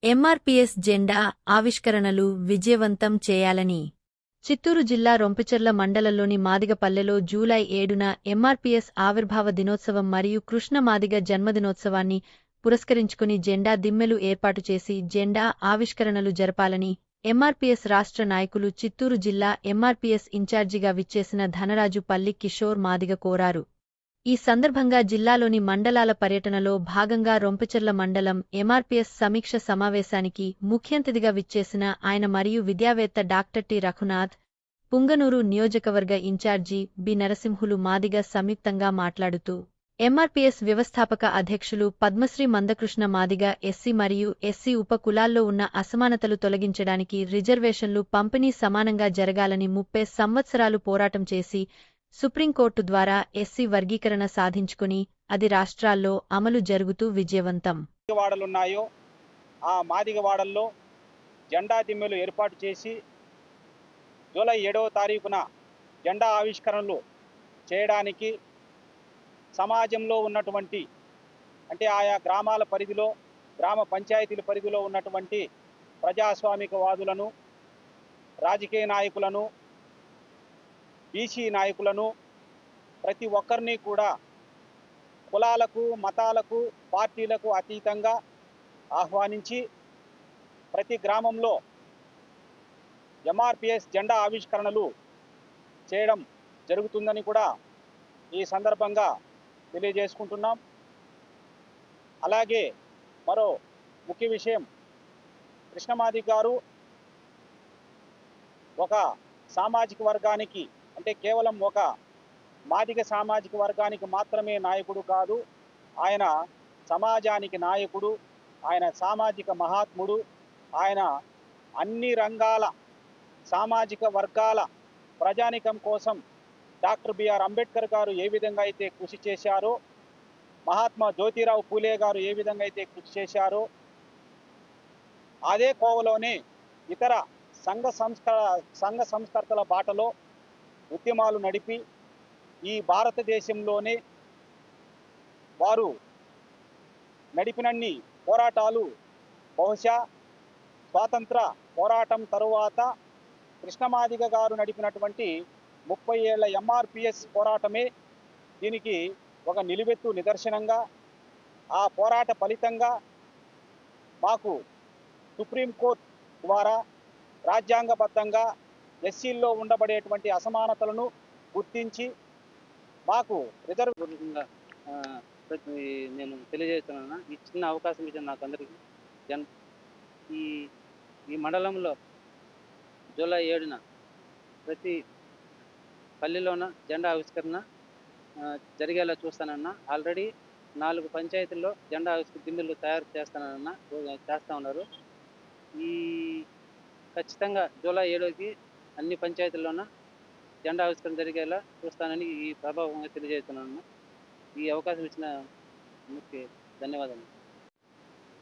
MRPS జెండా ఆవిష్కరణలు విజయవంతం చేయాలని చిత్తూరు జిల్లా రొంపిచెర్ల మండలంలోని మాదిగపల్లెలో జూలై 7న ఎంఆర్పీఎస్ ఆవిర్భావ దినోత్సవం మరియు కృష్ణ మాదిగ జన్మదినోత్సవాన్ని పురస్కరించుకుని జెండా దిమ్మెలు ఏర్పాటు చేసి జెండా ఆవిష్కరణలు జరపాలని ఎంఆర్పీఎస్ రాష్ట్ర నాయకులు చిత్తూరు జిల్లా ఎంఆర్పీఎస్ ఇన్ఛార్జిగా విచ్చేసిన ధనరాజు పల్లి కిషోర్ మాదిగ కోరారు. ఈ సందర్భంగా జిల్లాలోని మండలాల పర్యటనలో భాగంగా రొంపిచెర్ల మండలం ఎంఆర్పీఎస్ సమీక్ష సమావేశానికి ముఖ్యంతిథిగా విచ్చేసిన ఆయన మరియు విద్యావేత్త డాక్టర్ టి రఘునాథ్, పుంగనూరు నియోజకవర్గ ఇన్ఛార్జి బి నరసింహులు మాదిగ సంయుక్తంగా మాట్లాడుతూ ఎంఆర్పీఎస్ వ్యవస్థాపక అధ్యక్షులు పద్మశ్రీ మందకృష్ణ మాదిగ ఎస్సీ మరియు ఎస్సీ ఉప కులాల్లో ఉన్న అసమానతలు తొలగించడానికి రిజర్వేషన్లు పంపిణీ సమానంగా జరగాలని 30 సంవత్సరాలు పోరాటం చేసి సుప్రీంకోర్టు ద్వారా ఎస్సీ వర్గీకరణ సాధించుకుని అది రాష్ట్రాల్లో అమలు జరుగుతూ విజయవంతం. వాడలున్నాయో ఆ మాదిగవాడల్లో జెండా దిమ్మెలు ఏర్పాటు చేసి జూలై 7వ తారీఖున జెండా ఆవిష్కరణలు చేయడానికి సమాజంలో ఉన్నటువంటి అంటే ఆయా గ్రామాల పరిధిలో గ్రామ పంచాయతీల పరిధిలో ఉన్నటువంటి ప్రజాస్వామికవాదులను, రాజకీయ నాయకులను, బీసీ నాయకులను ప్రతి ఒక్కరిని కూడా కులాలకు, మతాలకు, పార్టీలకు అతీతంగా ఆహ్వానించి ప్రతి గ్రామంలో ఎంఆర్పీఎస్ జెండా ఆవిష్కరణలు చేయడం జరుగుతుందని కూడా ఈ సందర్భంగా తెలియజేసుకుంటున్నాం. అలాగే మరో ముఖ్య విషయం, కృష్ణమాది గారు ఒక సామాజిక వర్గానికి అంటే కేవలం ఒక మాదిగ సామాజిక వర్గానికి మాత్రమే నాయకుడు కాదు, ఆయన సమాజానికి నాయకుడు, ఆయన సామాజిక మహాత్ముడు. ఆయన అన్ని రంగాల సామాజిక వర్గాల ప్రజానికం కోసం డాక్టర్ బిఆర్ అంబేద్కర్ గారు ఏ విధంగా అయితే కృషి చేశారో, మహాత్మా జ్యోతిరావు పూలే గారు ఏ విధంగా అయితే కృషి చేశారో, అదే కోవలోనే ఇతర సంఘ సంస్కర్తల బాటలో ఉద్యమాలు నడిపి ఈ భారతదేశంలోనే వారు నడిపినన్ని పోరాటాలు బహుశా స్వాతంత్ర పోరాటం తరువాత కృష్ణమాదిగ గారు నడిపినటువంటి 30 ఏళ్ల ఎంఆర్పీఎస్ పోరాటమే దీనికి ఒక నిలువెత్తు నిదర్శనంగా, ఆ పోరాట ఫలితంగా మాకు సుప్రీంకోర్టు ద్వారా రాజ్యాంగబద్ధంగా ఎస్సీల్లో ఉండబడేటువంటి అసమానతలను గుర్తించి మాకు రిజర్వేషన్గా నేను తెలియజేస్తున్నాను. ఈ చిన్న అవకాశం ఇచ్చిన నాకు అందరికీ ఈ మండలంలో జూలై 7న ప్రతి పల్లెలోన జెండా ఆవిష్కరణ జరిగేలా చూస్తానన్నా. ఆల్రెడీ 4 పంచాయతీల్లో జెండా ఆవిష్కరణ దిమ్మెలు తయారు చేస్తూ ఉన్నారు. ఈ ఖచ్చితంగా జూలై 7కి అన్ని పంచాయతీల్లోన జెండా ఆవిష్కరణ జరిగేలా చూస్తానని ఈ ప్రభావంగా తెలియజేస్తున్నాను. ఈ అవకాశం ఇచ్చిన మీకు ధన్యవాదాలు.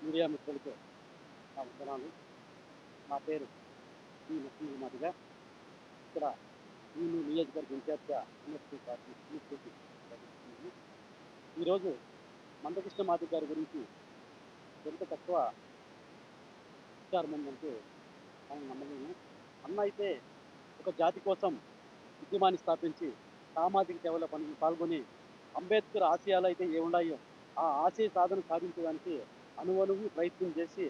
మీడియా మిత్రులకు నా వందనాలు. నా పేరు శ్రీ నరసింహ మాదిగ. ఇక్కడ నేను నియోజకవర్గ ఇన్ఛార్జిగా యూనివర్సిటీ పార్టీ ఈరోజు మందకృష్ణ మాదిగ గారి గురించి ఎంత తక్కువ విచారం ఉందంటే మనం నమ్మలేము. అన్న అయితే ఒక జాతి కోసం ఉద్యమాన్ని స్థాపించి సామాజిక సేవలో పాల్గొని అంబేద్కర్ ఆశయాలు అయితే ఏమున్నాయో ఆ ఆశయ సాధన సాధించడానికి అనువనువు ప్రయత్నం చేసి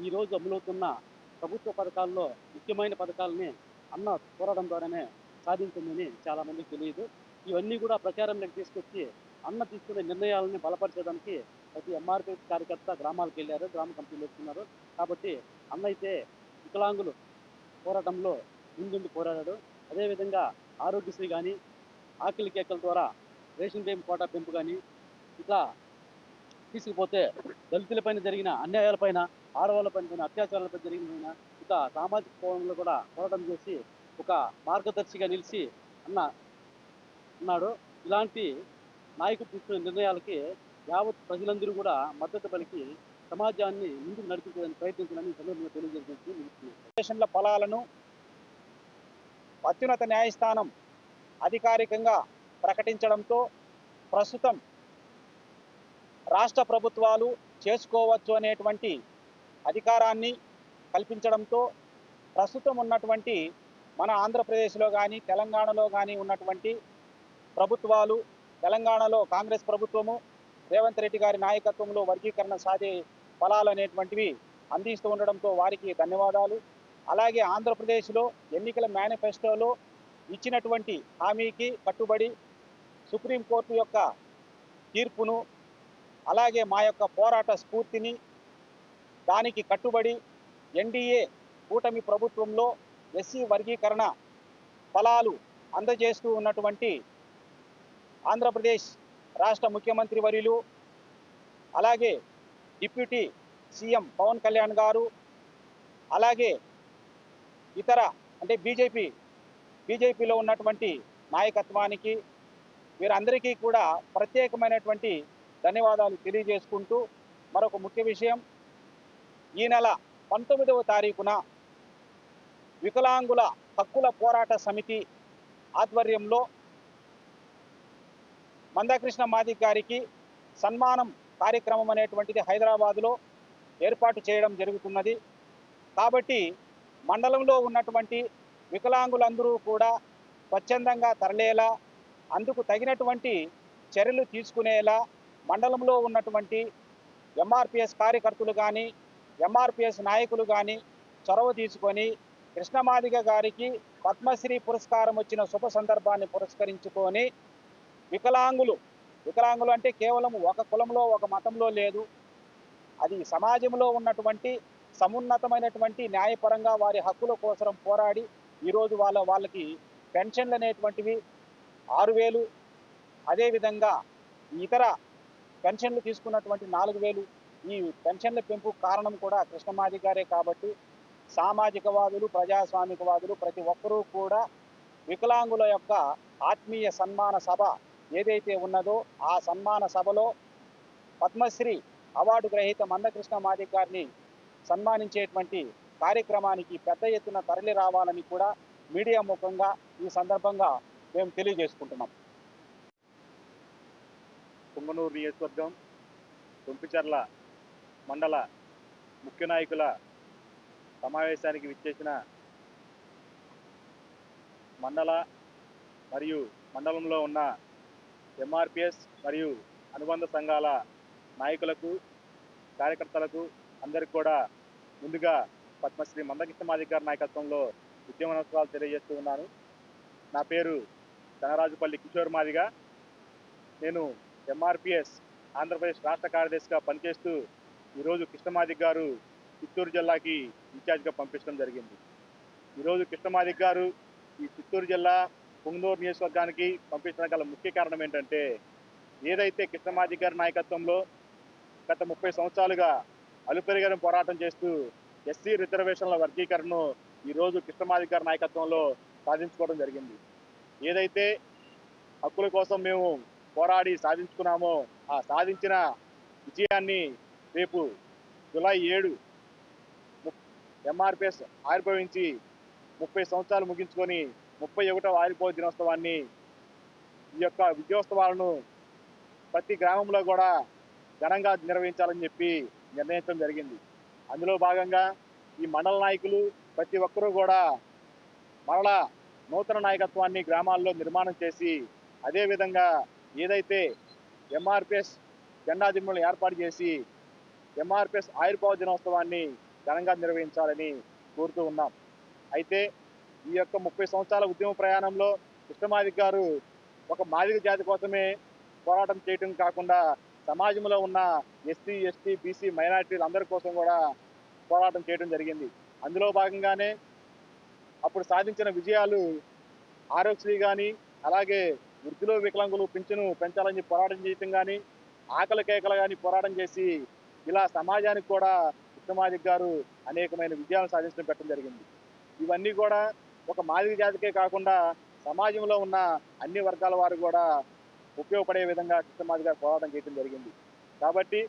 ఈరోజు అమలవుతున్న ప్రభుత్వ పథకాల్లో ముఖ్యమైన పథకాలని అన్న పోరాటం ద్వారానే సాధించిందని చాలామందికి తెలియదు. ఇవన్నీ కూడా ప్రచారంలోకి తీసుకొచ్చి అన్న తీసుకునే నిర్ణయాలని బలపరచడానికి ప్రతి ఎంఆర్పీఎస్ కార్యకర్త గ్రామాలకు వెళ్ళారు, గ్రామ కమిటీలు వేస్తున్నారు. కాబట్టి అన్న అయితే వికలాంగులు పోరాటంలో ముందుండి పోరాడాడు. అదేవిధంగా ఆరోగ్యశ్రీ కానీ, ఆకలి కేకల ద్వారా రేషన్ బియ్యం కోటా పెంపు కానీ, ఇట్లా తీసుకుపోతే దళితులపైన జరిగిన అన్యాయాలపైన, ఆడవాళ్ళపైన అత్యాచారాలపై జరిగిన ఇక సామాజిక కోణంలో కూడా పోరాటం చేసి ఒక మార్గదర్శిగా నిలిచి ఉన్నాడు. ఇలాంటి నాయకుడు తీసుకునే నిర్ణయాలకి యావత్ ప్రజలందరూ కూడా మద్దతు పలికి సమాజాన్ని ముందుకు నడిపించడానికి ప్రయత్నించాలని సందర్భంగా తెలియజేస్తున్న ఫలాలను అత్యున్నత న్యాయస్థానం అధికారికంగా ప్రకటించడంతో ప్రస్తుతం రాష్ట్ర ప్రభుత్వాలు చేసుకోవచ్చు అనేటువంటి అధికారాన్ని కల్పించడంతో ప్రస్తుతం ఉన్నటువంటి మన ఆంధ్రప్రదేశ్లో కానీ తెలంగాణలో కానీ ఉన్నటువంటి ప్రభుత్వాలు, తెలంగాణలో కాంగ్రెస్ ప్రభుత్వము రేవంత్ రెడ్డి గారి నాయకత్వంలో వర్గీకరణ సాధే ఫలాలు అనేటువంటివి అందిస్తూ ఉండడంతో వారికి ధన్యవాదాలు. అలాగే ఆంధ్రప్రదేశ్లో ఎన్నికల మేనిఫెస్టోలో ఇచ్చినటువంటి హామీకి కట్టుబడి సుప్రీంకోర్టు యొక్క తీర్పును, అలాగే మా యొక్క పోరాట స్ఫూర్తిని దానికి కట్టుబడి ఎన్డీఏ కూటమి ప్రభుత్వంలో ఎస్సీ వర్గీకరణ ఫలాలు అందజేస్తూ ఉన్నటువంటి ఆంధ్రప్రదేశ్ రాష్ట్ర ముఖ్యమంత్రి వర్యులు, అలాగే డిప్యూటీ సీఎం పవన్ కళ్యాణ్ గారు, అలాగే ఇతర అంటే బీజేపీలో ఉన్నటువంటి నాయకత్వానికి వీరందరికీ కూడా ప్రత్యేకమైనటువంటి ధన్యవాదాలు తెలియజేసుకుంటూ, మరొక ముఖ్య విషయం, ఈ నెల 19వ తారీఖున వికలాంగుల హక్కుల పోరాట సమితి ఆధ్వర్యంలో మందకృష్ణ మాదిగ గారికి సన్మానం కార్యక్రమం అనేటువంటిది హైదరాబాదులో ఏర్పాటు చేయడం జరుగుతున్నది. కాబట్టి మండలంలో ఉన్నటువంటి వికలాంగులందరూ కూడా స్వచ్ఛందంగా తరలేలా, అందుకు తగినటువంటి చర్యలు తీసుకునేలా మండలంలో ఉన్నటువంటి ఎంఆర్పిఎస్ కార్యకర్తలు కానీ ఎంఆర్పిఎస్ నాయకులు కానీ చొరవ తీసుకొని కృష్ణమాదిగ గారికి పద్మశ్రీ పురస్కారం వచ్చిన శుభ సందర్భాన్ని పురస్కరించుకొని వికలాంగులు అంటే కేవలం ఒక కులంలో ఒక మతంలో లేదు, అది సమాజంలో ఉన్నటువంటి సమున్నతమైనటువంటి న్యాయపరంగా వారి హక్కుల కోసం పోరాడి ఈరోజు వాళ్ళకి పెన్షన్లు అనేటువంటివి 6,000, అదేవిధంగా ఇతర పెన్షన్లు తీసుకున్నటువంటి 4,000, ఈ పెన్షన్ల పెంపు కారణం కూడా కృష్ణమాదిగ గారే. కాబట్టి సామాజికవాదులు, ప్రజాస్వామికవాదులు ప్రతి ఒక్కరూ కూడా వికలాంగుల యొక్క ఆత్మీయ సన్మాన సభ ఏదైతే ఉన్నదో ఆ సన్మాన సభలో పద్మశ్రీ అవార్డు గ్రహీత మందకృష్ణ మాదిగ గారిని సన్మానించేటువంటి కార్యక్రమానికి పెద్ద ఎత్తున తరలి రావాలని కూడా మీడియా ముఖంగా ఈ సందర్భంగా మేము తెలియజేసుకుంటున్నాం. పుంగనూరు నియోజకవర్గం రొంపిచెర్ల మండల ముఖ్య నాయకుల సమావేశానికి విచ్చేసిన మండల మరియు మండలంలో ఉన్న ఎంఆర్పిఎస్ మరియు అనుబంధ సంఘాల నాయకులకు, కార్యకర్తలకు అందరికీ కూడా ముందుగా పద్మశ్రీ మందకృష్ణ మాదిగ గారి నాయకత్వంలో ఉద్యమ నమస్కారాలు తెలియజేస్తూ ఉన్నాను. నా పేరు ధనరాజుపల్లి కిషోర్ మాదిగ. నేను ఎంఆర్పిఎస్ ఆంధ్రప్రదేశ్ రాష్ట్ర కార్యదర్శిగా పనిచేస్తూ ఈరోజు కృష్ణమాదిగ గారు చిత్తూరు జిల్లాకి ఇన్ఛార్జిగా పంపించడం జరిగింది. ఈరోజు కృష్ణమాదిగ గారు ఈ చిత్తూరు జిల్లా పుంగనూరు నియోజకవర్గానికి పంపించడం గల ముఖ్య కారణం ఏంటంటే, ఏదైతే కృష్ణమాదిగ గారి నాయకత్వంలో గత 30 సంవత్సరాలుగా అలుపెరుగని పోరాటం చేస్తూ ఎస్సీ రిజర్వేషన్ల వర్గీకరణను ఈరోజు కృష్ణమాదిగ గారి నాయకత్వంలో సాధించుకోవడం జరిగింది. ఏదైతే హక్కుల కోసం మేము పోరాడి సాధించుకున్నామో ఆ సాధించిన విజయాన్ని రేపు జూలై 7 ఎంఆర్పిఎస్ ఆవిర్భవించి 30 సంవత్సరాలు ముగించుకొని 31వ ఆవిర్భావ దినోత్సవాన్ని, ఈ యొక్క విజయోత్సవాలను ప్రతి గ్రామంలో కూడా ఘనంగా నిర్వహించాలని చెప్పి నిర్ణయించడం జరిగింది. అందులో భాగంగా ఈ మండల నాయకులు ప్రతి ఒక్కరూ కూడా మరలా నూతన నాయకత్వాన్ని గ్రామాల్లో నిర్మాణం చేసి, అదేవిధంగా ఏదైతే ఎంఆర్పిఎస్ జెండా దిమ్మలను ఏర్పాటు చేసి ఎంఆర్పిఎస్ ఆవిర్భావ దినోత్సవాన్ని ఘనంగా నిర్వహించాలని కోరుతూ ఉన్నాం. అయితే ఈ యొక్క 30 సంవత్సరాల ఉద్యమ ప్రయాణంలో కృష్ణమాదిగ గారు ఒక మాదిగ జాతి కోసమే పోరాటం చేయడం కాకుండా సమాజంలో ఉన్న ఎస్సీ, ఎస్టీ, బీసీ మైనారిటీలు అందరి కోసం కూడా పోరాటం చేయడం జరిగింది. అందులో భాగంగానే అప్పుడు సాధించిన విజయాలు ఆరోగ్యశ్రీ కానీ, అలాగే వృద్ధిలో వికలాంగులు పింఛను పెంచాలని పోరాటం చేయటం కానీ, ఆకలి కేకలు కానీ పోరాటం చేసి ఇలా సమాజానికి కూడా కృష్ణమాదిగ గారు అనేకమైన విజయాలు సాధించడం పెట్టడం జరిగింది. ఇవన్నీ కూడా ఒక మాదిగ జాతికే కాకుండా సమాజంలో ఉన్న అన్ని వర్గాల వారు కూడా ఉపయోగపడే విధంగా కృష్ణమాదిగ గారు పోరాటం చేయడం జరిగింది. కాబట్టి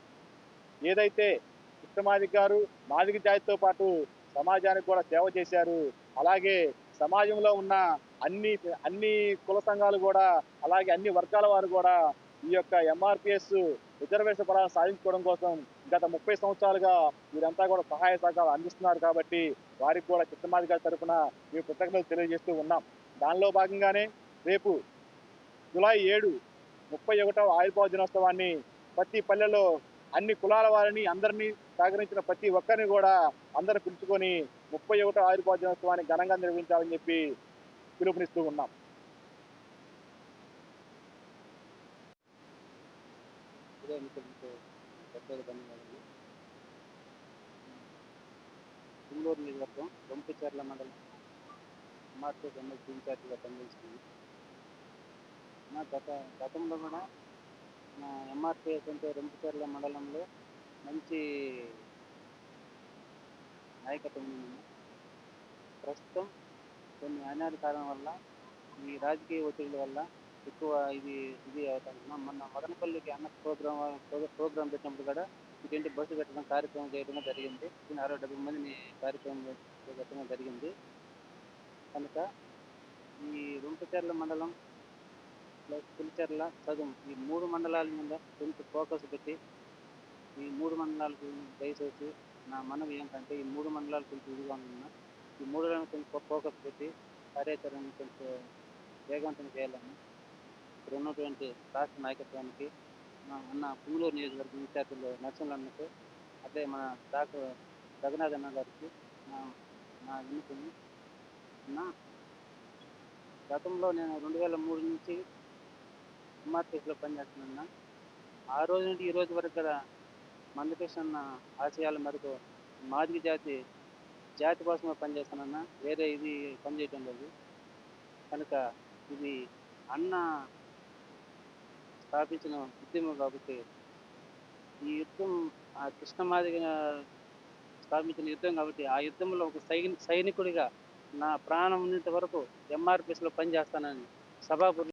ఏదైతే కృష్ణమాదిగ గారు మాదిగ జాతితో పాటు సమాజానికి కూడా సేవ చేశారు, అలాగే సమాజంలో ఉన్న అన్ని కుల సంఘాలు కూడా, అలాగే అన్ని వర్గాల వారు కూడా ఈ యొక్క ఎంఆర్పిఎస్ రిజర్వేషన్ ఫలాలను సాధించుకోవడం కోసం గత 30 సంవత్సరాలుగా వీరంతా కూడా సహాయ సహకారాలు అందిస్తున్నారు కాబట్టి వారికి కూడా కృష్ణమాదిగ తరపున మేము కృతజ్ఞతలు తెలియజేస్తూ ఉన్నాం. దానిలో భాగంగానే రేపు జూలై 7 31వ ఆవిర్భావ దినోత్సవాన్ని ప్రతి పల్లెలో అన్ని కులాల వారిని అందరినీ సహకరించిన ప్రతి ఒక్కరిని కూడా అందరూ పిలుచుకొని 31వ ఆవిర్భావ దినోత్సవాన్ని ఘనంగా నిర్వహించాలని చెప్పి పిలుపునిస్తూ ఉన్నాం. ఇదే మీకు ప్రత్యేక ధన్యవాదాలు. తుమ్మూరు నియోజకవర్గం రొంపిచెర్ల మండలం ఎంఆర్పీఎస్ ఎమ్మెల్సీ ఇన్ఛార్జిగా పనిచేస్తుంది. నా గతంలో కూడా నా ఎంఆర్పీఎస్ అంటే రొంపిచెర్ల మండలంలో మంచి నాయకత్వం ఉంది. ప్రస్తుతం కొన్ని అనివార్య కారణం వల్ల ఈ రాజకీయ ఒత్తిడిల వల్ల ఎక్కువ ఇది అవుతాను. మొన్న మదనపల్లికి అన్న ప్రోగ్రాం పెట్టినప్పుడు కూడా ఇటువంటి బస్సు పెట్టడం కార్యక్రమం చేయడం జరిగింది. 60-70 మందిని కార్యక్రమం పెట్టడం జరిగింది. కనుక ఈ రొంపిచెర్ల మండలం ప్లస్ పులిచెర్ల సదుం ఈ 3 మండలాల మీద కొంచెం ఫోకస్ పెట్టి ఈ 3 మండలాలకు దయచేసి నా మనవి ఏంటంటే ఈ 3 మండలాలు కొంచెం ఇదిగా ఉన్నా ఈ 3 కొంచెం ఫోకస్ పెట్టి కార్యాచరణ కొంచెం వేగవంతం చేయాలని ఇక్కడ ఉన్నటువంటి రాష్ట్ర నాయకత్వానికి మా అన్న పుంగళూరు నియోజకవర్గం ఇన్ఛార్జీలు నరసింహన్నకు అదే మన డాక్టర్ రఘునాథ్ అన్న గారికి నా విన్నపం. గతంలో నేను 2003 నుంచి ఎంఆర్పీఎస్లో పనిచేస్తున్నాను. ఆ రోజు నుండి ఈ రోజు వరకు కూడా మందకృష్ణ ఆశయాల మేరకు మాదిగ జాతి కోసమే పనిచేస్తానన్నా, వేరే ఇది పనిచేయటం లేదు. కనుక ఇది అన్న స్థాపించిన ఉద్యమం కాబట్టి ఈ యుద్ధం ఆ కృష్ణమాదిగ స్థాపించిన యుద్ధం కాబట్టి ఆ యుద్ధంలో ఒక సైనికుడిగా నా ప్రాణం ఉన్నంత వరకు ఎంఆర్పీఎస్లో పనిచేస్తానని సభాపూర్వ